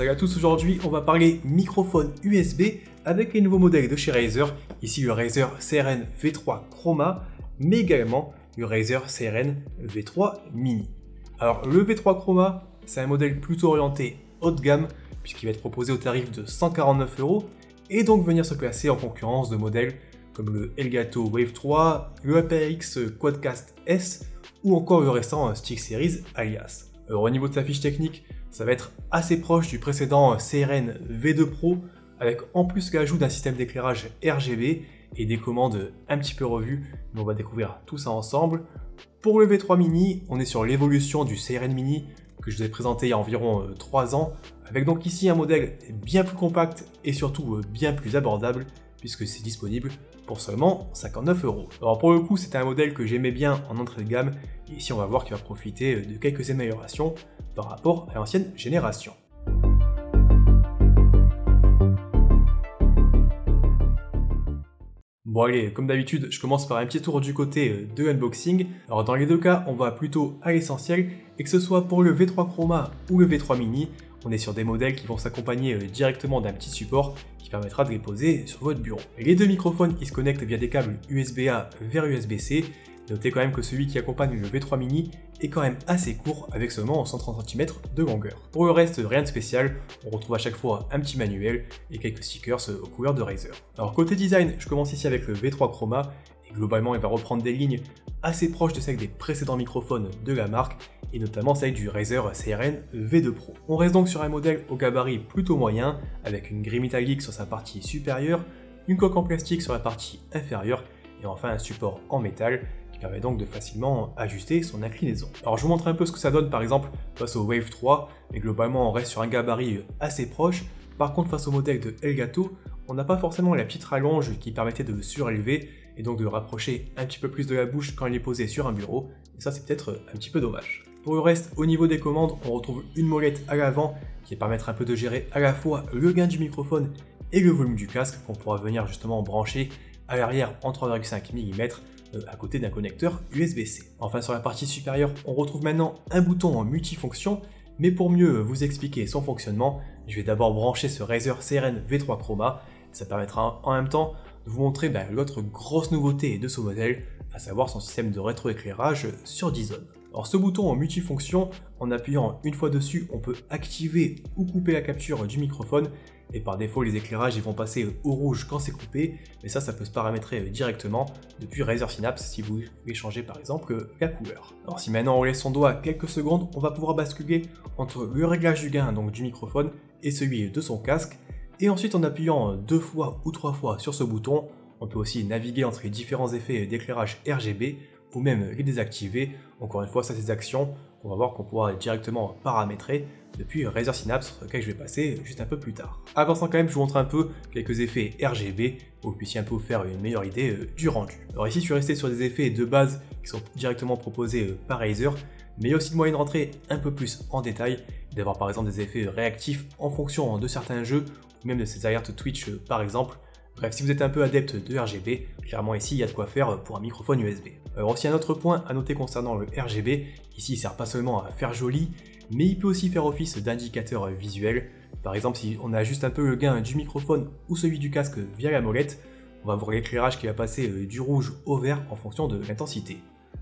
Salut à tous, aujourd'hui on va parler microphone USB avec les nouveaux modèles de chez Razer, ici le Razer CRN V3 Chroma, mais également le Razer CRN V3 Mini. Alors le V3 Chroma, c'est un modèle plutôt orienté haut de gamme, puisqu'il va être proposé au tarif de 149 € et donc venir se placer en concurrence de modèles comme le Elgato Wave 3, le HyperX Quadcast S ou encore le récent StickSeries Alias. Alors, au niveau de sa fiche technique, ça va être assez proche du précédent CRN V2 Pro, avec en plus l'ajout d'un système d'éclairage RGB et des commandes un petit peu revues, mais on va découvrir tout ça ensemble. Pour le V3 Mini, on est sur l'évolution du CRN Mini que je vous ai présenté il y a environ 3 ans, avec donc ici un modèle bien plus compact et surtout bien plus abordable, puisque c'est disponible pour seulement 59 €. Alors pour le coup, c'était un modèle que j'aimais bien en entrée de gamme, et ici on va voir qu'il va profiter de quelques améliorations par rapport à l'ancienne génération. Bon allez, comme d'habitude, je commence par un petit tour du côté de l'unboxing. Alors dans les deux cas, on va plutôt à l'essentiel, et que ce soit pour le V3 Chroma ou le V3 Mini, on est sur des modèles qui vont s'accompagner directement d'un petit support qui permettra de les poser sur votre bureau. Et les deux microphones, ils se connectent via des câbles USB-A vers USB-C. Notez quand même que celui qui accompagne le V3 Mini est quand même assez court, avec seulement 130 cm de longueur. Pour le reste, rien de spécial, on retrouve à chaque fois un petit manuel et quelques stickers aux couleurs de Razer. Alors côté design, je commence ici avec le V3 Chroma, et globalement il va reprendre des lignes assez proches de celles des précédents microphones de la marque, et notamment celle du Razer CRN V2 Pro. On reste donc sur un modèle au gabarit plutôt moyen, avec une grille métallique sur sa partie supérieure, une coque en plastique sur la partie inférieure, et enfin un support en métal, qui permet donc de facilement ajuster son inclinaison. Alors je vous montre un peu ce que ça donne par exemple face au Wave 3, mais globalement on reste sur un gabarit assez proche. Par contre face au modèle de Elgato, on n'a pas forcément la petite rallonge qui permettait de le surélever, et donc de le rapprocher un petit peu plus de la bouche quand il est posé sur un bureau, et ça c'est peut-être un petit peu dommage. Pour le reste, au niveau des commandes, on retrouve une molette à l'avant qui va permettre un peu de gérer à la fois le gain du microphone et le volume du casque, qu'on pourra venir justement brancher à l'arrière en 3,5 mm à côté d'un connecteur USB-C. Enfin sur la partie supérieure, on retrouve maintenant un bouton en multifonction, mais pour mieux vous expliquer son fonctionnement, je vais d'abord brancher ce Razer CRN V3 Chroma. Ça permettra en même temps de vous montrer l'autre grosse nouveauté de ce modèle, à savoir son système de rétroéclairage sur 10 zones. Alors ce bouton en multifonction, en appuyant une fois dessus, on peut activer ou couper la capture du microphone, et par défaut les éclairages ils vont passer au rouge quand c'est coupé, mais ça peut se paramétrer directement depuis Razer Synapse si vous voulez changer par exemple la couleur. Alors si maintenant on laisse son doigt quelques secondes, on va pouvoir basculer entre le réglage du gain donc du microphone et celui de son casque, et ensuite en appuyant 2 fois ou 3 fois sur ce bouton, on peut aussi naviguer entre les différents effets d'éclairage RGB ou même les désactiver. Encore une fois, ça c'est des actions qu'on va voir qu'on pourra directement paramétrer depuis Razer Synapse, sur lequel je vais passer juste un peu plus tard. Avançant quand même, je vous montre un peu quelques effets RGB pour que vous puissiez un peu vous faire une meilleure idée du rendu. Alors ici, je suis resté sur des effets de base qui sont directement proposés par Razer, mais il y a aussi moyen de rentrer un peu plus en détail, d'avoir par exemple des effets réactifs en fonction de certains jeux, ou même de ces alertes Twitch par exemple. Bref, si vous êtes un peu adepte de RGB, clairement ici il y a de quoi faire pour un microphone USB. Alors aussi un autre point à noter concernant le RGB, ici il sert pas seulement à faire joli, mais il peut aussi faire office d'indicateur visuel. Par exemple, si on ajuste un peu le gain du microphone ou celui du casque via la molette, on va voir l'éclairage qui va passer du rouge au vert en fonction de l'intensité.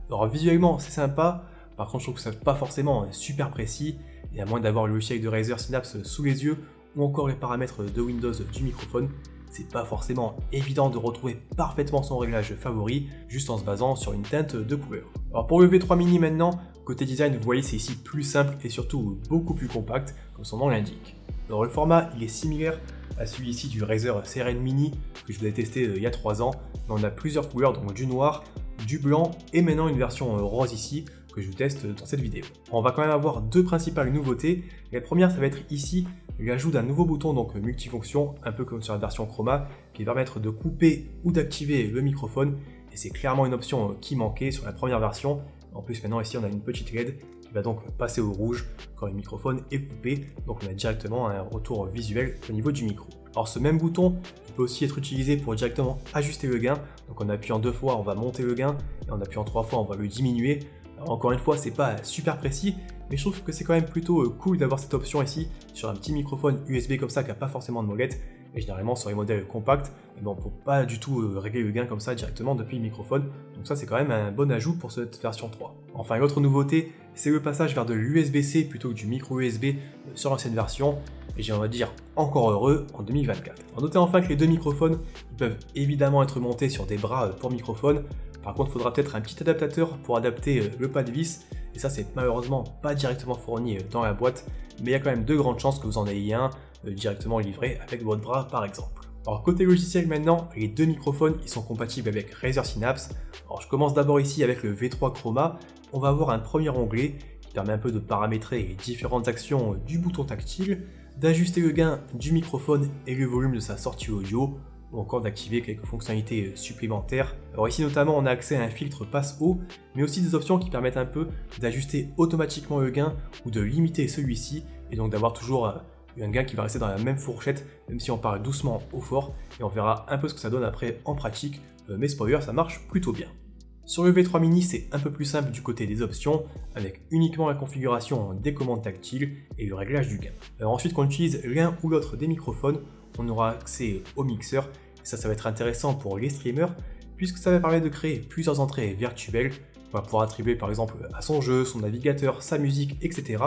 Alors visuellement c'est sympa, par contre je trouve que c'est pas forcément super précis, et à moins d'avoir le logiciel de Razer Synapse sous les yeux, ou encore les paramètres de Windows du microphone, c'est pas forcément évident de retrouver parfaitement son réglage favori, juste en se basant sur une teinte de couleur. Alors pour le V3 Mini maintenant, côté design, vous voyez c'est ici plus simple et surtout beaucoup plus compact, comme son nom l'indique. Alors le format, il est similaire à celui ici du Razer CRN Mini, que je vous ai testé il y a 3 ans, mais on a plusieurs couleurs, donc du noir, du blanc, et maintenant une version rose ici, que je vous teste dans cette vidéo. On va quand même avoir deux principales nouveautés. La première, ça va être ici l'ajout d'un nouveau bouton donc multifonction, un peu comme sur la version Chroma, qui va permettre de couper ou d'activer le microphone, et c'est clairement une option qui manquait sur la première version. En plus maintenant ici on a une petite LED qui va donc passer au rouge quand le microphone est coupé, donc on a directement un retour visuel au niveau du micro. Alors ce même bouton peut aussi être utilisé pour directement ajuster le gain, donc en appuyant 2 fois on va monter le gain, et en appuyant 3 fois on va le diminuer. Alors encore une fois c'est pas super précis, mais je trouve que c'est quand même plutôt cool d'avoir cette option ici sur un petit microphone USB comme ça qui n'a pas forcément de molette. Et généralement sur les modèles compacts, on ne peut pas du tout régler le gain comme ça directement depuis le microphone. Donc ça c'est quand même un bon ajout pour cette version 3. Enfin l'autre nouveauté, c'est le passage vers de l'USB-C plutôt que du micro USB sur l'ancienne version. Et j'ai on va dire encore heureux en 2024. Notez enfin que les deux microphones ils peuvent évidemment être montés sur des bras pour microphone. Par contre, il faudra peut-être un petit adaptateur pour adapter le pas de vis. Et ça, c'est malheureusement pas directement fourni dans la boîte. Mais il y a quand même de grandes chances que vous en ayez un directement livré avec votre bras par exemple. Alors côté logiciel maintenant, les deux microphones ils sont compatibles avec Razer Synapse. Alors je commence d'abord ici avec le V3 Chroma. On va avoir un premier onglet qui permet un peu de paramétrer les différentes actions du bouton tactile, d'ajuster le gain du microphone et le volume de sa sortie audio, ou encore d'activer quelques fonctionnalités supplémentaires. Alors ici notamment on a accès à un filtre passe-haut, mais aussi des options qui permettent un peu d'ajuster automatiquement le gain ou de limiter celui-ci, et donc d'avoir toujours un gain qui va rester dans la même fourchette, même si on parle doucement ou fort, et on verra un peu ce que ça donne après en pratique, mais spoiler, ça marche plutôt bien. Sur le V3 Mini, c'est un peu plus simple du côté des options, avec uniquement la configuration des commandes tactiles et le réglage du gain. Alors ensuite, quand on utilise l'un ou l'autre des microphones, on aura accès au mixeur, et ça va être intéressant pour les streamers, puisque ça va permettre de créer plusieurs entrées virtuelles, on va pouvoir attribuer par exemple à son jeu, son navigateur, sa musique, etc.,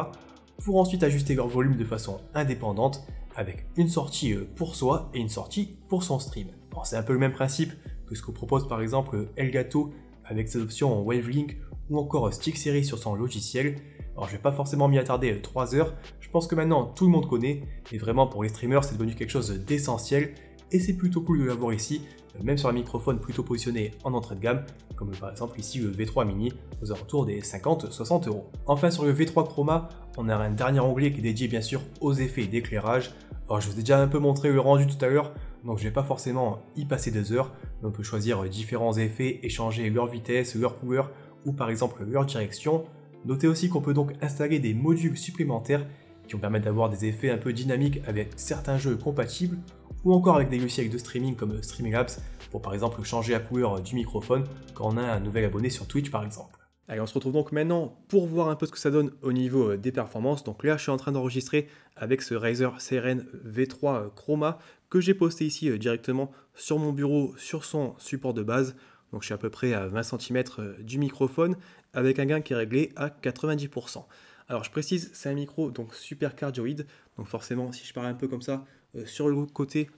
pour ensuite ajuster leur volume de façon indépendante avec une sortie pour soi et une sortie pour son stream. Bon, c'est un peu le même principe que ce que propose par exemple Elgato avec ses options Wavelink ou encore Stick Series sur son logiciel. Alors je vais pas forcément m'y attarder 3 heures, je pense que maintenant tout le monde connaît et vraiment pour les streamers c'est devenu quelque chose d'essentiel et c'est plutôt cool de l'avoir ici, même sur un microphone plutôt positionné en entrée de gamme, comme par exemple ici le V3 Mini aux alentours des 50-60 €. Enfin sur le V3 Chroma, on a un dernier onglet qui est dédié bien sûr aux effets d'éclairage. Alors je vous ai déjà un peu montré le rendu tout à l'heure, donc je ne vais pas forcément y passer des heures, mais on peut choisir différents effets et changer leur vitesse, leur couleur ou par exemple leur direction. Notez aussi qu'on peut donc installer des modules supplémentaires qui vont permettre d'avoir des effets un peu dynamiques avec certains jeux compatibles, ou encore avec des logiciels de streaming comme Streamlabs pour par exemple changer la couleur du microphone quand on a un nouvel abonné sur Twitch par exemple. Allez, on se retrouve donc maintenant pour voir un peu ce que ça donne au niveau des performances. Donc là, je suis en train d'enregistrer avec ce Razer CRN V3 Chroma que j'ai posté ici directement sur mon bureau, sur son support de base. Donc je suis à peu près à 20 cm du microphone avec un gain qui est réglé à 90%. Alors je précise, c'est un micro donc super cardioïde. Donc forcément, si je parle un peu comme ça, sur le côté,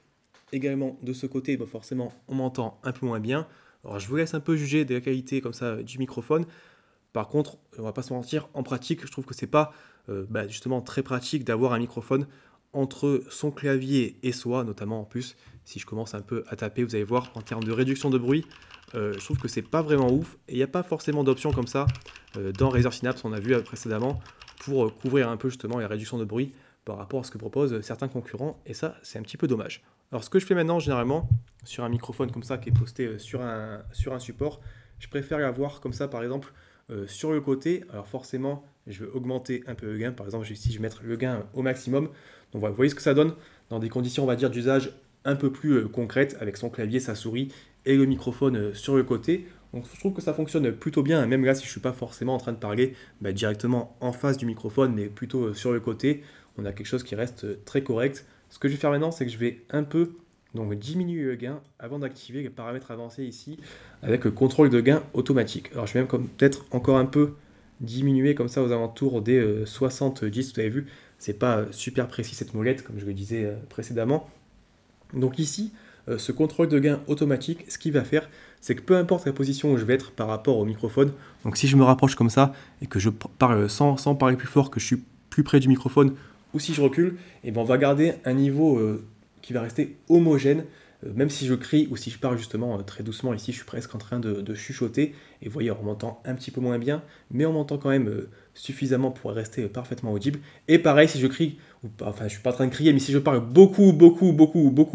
également de ce côté, bah forcément on m'entend un peu moins bien. Alors je vous laisse un peu juger de la qualité comme ça du microphone. Par contre, on va pas se mentir, en pratique, je trouve que c'est pas justement très pratique d'avoir un microphone entre son clavier et soi, notamment en plus, si je commence un peu à taper, vous allez voir, en termes de réduction de bruit, je trouve que c'est pas vraiment ouf, et il n'y a pas forcément d'option comme ça dans Razer Synapse, on a vu précédemment, pour couvrir un peu justement la réduction de bruit par rapport à ce que proposent certains concurrents, et ça, c'est un petit peu dommage. Alors ce que je fais maintenant, généralement, sur un microphone comme ça, qui est posté sur un support, je préfère l'avoir comme ça, par exemple, sur le côté. Alors forcément, je vais augmenter un peu le gain. Par exemple, ici, je vais mettre le gain au maximum. Donc voilà, vous voyez ce que ça donne dans des conditions, on va dire, d'usage un peu plus concrètes, avec son clavier, sa souris et le microphone sur le côté. Donc je trouve que ça fonctionne plutôt bien, même là si je ne suis pas forcément en train de parler directement en face du microphone, mais plutôt sur le côté, on a quelque chose qui reste très correct. Ce que je vais faire maintenant, c'est que je vais un peu donc diminuer le gain avant d'activer les paramètres avancés ici avec le contrôle de gain automatique. Alors je vais même peut-être encore un peu diminuer comme ça aux alentours des 70, vous avez vu, c'est pas super précis cette molette comme je le disais précédemment. Donc ici, ce contrôle de gain automatique, ce qu'il va faire, c'est que peu importe la position où je vais être par rapport au microphone, donc si je me rapproche comme ça et que je parle sans parler plus fort, que je suis plus près du microphone, ou si je recule, et ben on va garder un niveau qui va rester homogène, même si je crie ou si je parle justement très doucement. Ici je suis presque en train de chuchoter, et vous voyez on m'entend un petit peu moins bien, mais on m'entend quand même suffisamment pour rester parfaitement audible. Et pareil si je crie, enfin je suis pas en train de crier, mais si je parle beaucoup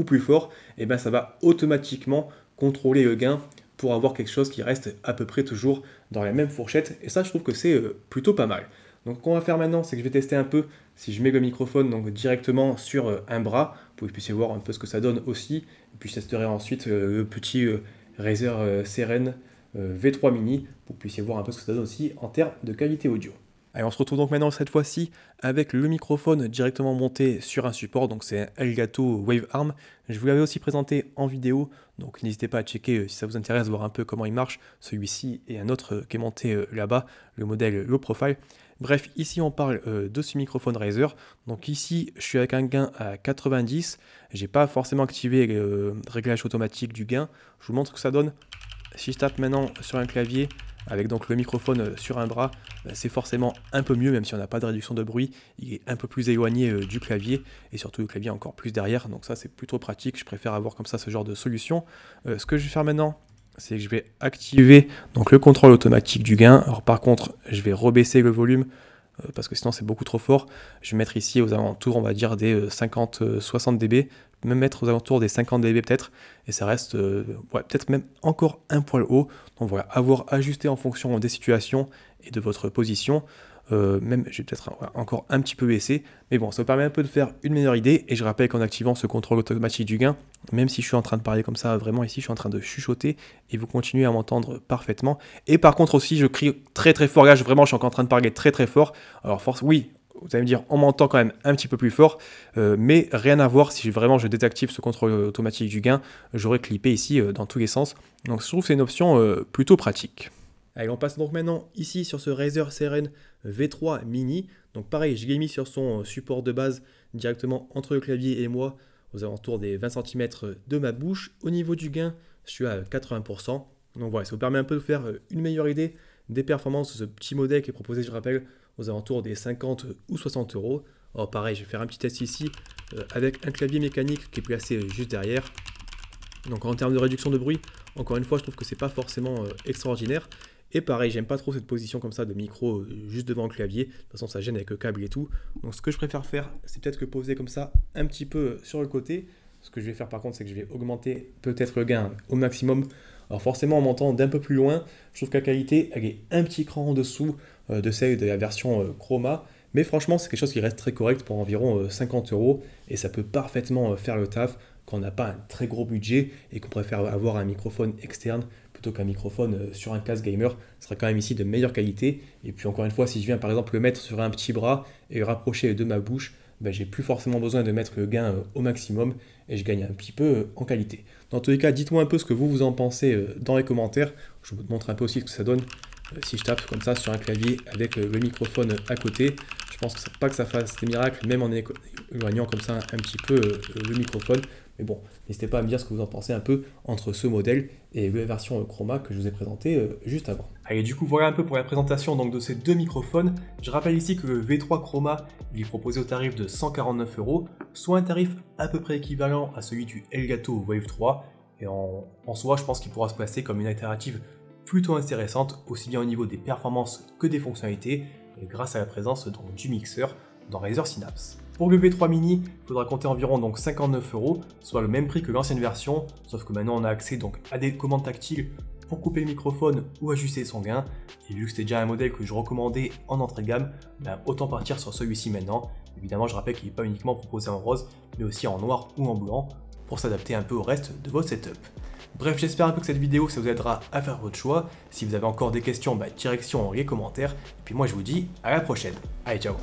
plus fort, et ben ça va automatiquement contrôler le gain pour avoir quelque chose qui reste à peu près toujours dans la même fourchette, et ça je trouve que c'est plutôt pas mal. Donc ce qu'on va faire maintenant, c'est que je vais tester un peu si je mets le microphone donc, directement sur un bras, pour que vous puissiez voir un peu ce que ça donne aussi, et puis je testerai ensuite le petit Razer CRN V3 Mini, pour que vous puissiez voir un peu ce que ça donne aussi en termes de qualité audio. Allez, on se retrouve donc maintenant cette fois-ci avec le microphone directement monté sur un support, donc c'est un Elgato Wave Arm. Je vous l'avais aussi présenté en vidéo, donc n'hésitez pas à checker si ça vous intéresse, voir un peu comment il marche, celui-ci et un autre qui est monté là-bas, le modèle low profile. Bref, ici on parle de ce microphone Razer. Donc ici, je suis avec un gain à 90. J'ai pas forcément activé le réglage automatique du gain. Je vous montre ce que ça donne. Si je tape maintenant sur un clavier, avec donc le microphone sur un bras, c'est forcément un peu mieux, même si on n'a pas de réduction de bruit, il est un peu plus éloigné du clavier, et surtout le clavier encore plus derrière, donc ça c'est plutôt pratique, je préfère avoir comme ça ce genre de solution. Ce que je vais faire maintenant, c'est que je vais activer donc le contrôle automatique du gain. Alors par contre, je vais rebaisser le volume, parce que sinon c'est beaucoup trop fort. Je vais mettre ici aux alentours, on va dire des 50-60 dB, même mettre aux alentours des 50 dB peut-être, et ça reste ouais, peut-être même encore un poil haut. Donc voilà, avoir ajusté en fonction des situations et de votre position. Même, je vais peut-être encore un petit peu baisser, mais bon, ça vous permet un peu de faire une meilleure idée. Et je rappelle qu'en activant ce contrôle automatique du gain, même si je suis en train de parler comme ça, vraiment ici, je suis en train de chuchoter et vous continuez à m'entendre parfaitement. Et par contre aussi, je crie très très fort. Là, vraiment, je suis encore en train de parler très très fort. Alors, force, oui. Vous allez me dire, on m'entend quand même un petit peu plus fort, mais rien à voir si vraiment je désactive ce contrôle automatique du gain, j'aurais clippé ici dans tous les sens. Donc je trouve que c'est une option plutôt pratique. Allez, on passe donc maintenant ici sur ce Razer Seren V3 Mini. Donc pareil, je l'ai mis sur son support de base directement entre le clavier et moi, aux alentours des 20 cm de ma bouche. Au niveau du gain, je suis à 80%. Donc voilà, ça vous permet un peu de faire une meilleure idée des performances de ce petit modèle qui est proposé, je rappelle, aux alentours des 50 ou 60 euros. Alors pareil, je vais faire un petit test ici avec un clavier mécanique qui est placé juste derrière. Donc en termes de réduction de bruit, encore une fois, je trouve que c'est pas forcément extraordinaire. Et pareil, j'aime pas trop cette position comme ça de micro juste devant le clavier. De toute façon, ça gêne avec le câble et tout. Donc ce que je préfère faire, c'est peut-être que poser comme ça un petit peu sur le côté. Ce que je vais faire par contre, c'est que je vais augmenter peut-être le gain au maximum. Alors forcément, en montant d'un peu plus loin, je trouve que la qualité, elle est un petit cran en dessous de celle de la version Chroma. Mais franchement, c'est quelque chose qui reste très correct pour environ 50 euros. Et ça peut parfaitement faire le taf quand on n'a pas un très gros budget et qu'on préfère avoir un microphone externe plutôt qu'un microphone sur un casque gamer. Ce sera quand même ici de meilleure qualité. Et puis encore une fois, si je viens par exemple le mettre sur un petit bras et le rapprocher de ma bouche, ben, j'ai plus forcément besoin de mettre le gain au maximum et je gagne un petit peu en qualité. Dans tous les cas, dites-moi un peu ce que vous en pensez dans les commentaires. Je vous montre un peu aussi ce que ça donne si je tape comme ça sur un clavier avec le microphone à côté. Je pense que pas que ça fasse des miracles, même en éloignant comme ça un petit peu le microphone. Mais bon, n'hésitez pas à me dire ce que vous en pensez un peu entre ce modèle et la version Chroma que je vous ai présenté juste avant. Allez, du coup, voilà un peu pour la présentation donc, de ces deux microphones. Je rappelle ici que le V3 Chroma, il est proposé au tarif de 149 euros, soit un tarif à peu près équivalent à celui du Elgato Wave 3. Et en soi, je pense qu'il pourra se placer comme une alternative plutôt intéressante, aussi bien au niveau des performances que des fonctionnalités, et grâce à la présence donc, du mixeur dans Razer Synapse. Pour le V3 Mini, il faudra compter environ donc 59 euros, soit le même prix que l'ancienne version, sauf que maintenant on a accès donc à des commandes tactiles pour couper le microphone ou ajuster son gain. Et vu que c'était déjà un modèle que je recommandais en entrée de gamme, ben autant partir sur celui-ci maintenant. Évidemment, je rappelle qu'il n'est pas uniquement proposé en rose, mais aussi en noir ou en blanc, pour s'adapter un peu au reste de votre setup. Bref, j'espère un peu que cette vidéo ça vous aidera à faire votre choix. Si vous avez encore des questions, direction les commentaires. Et puis moi je vous dis à la prochaine. Allez, ciao!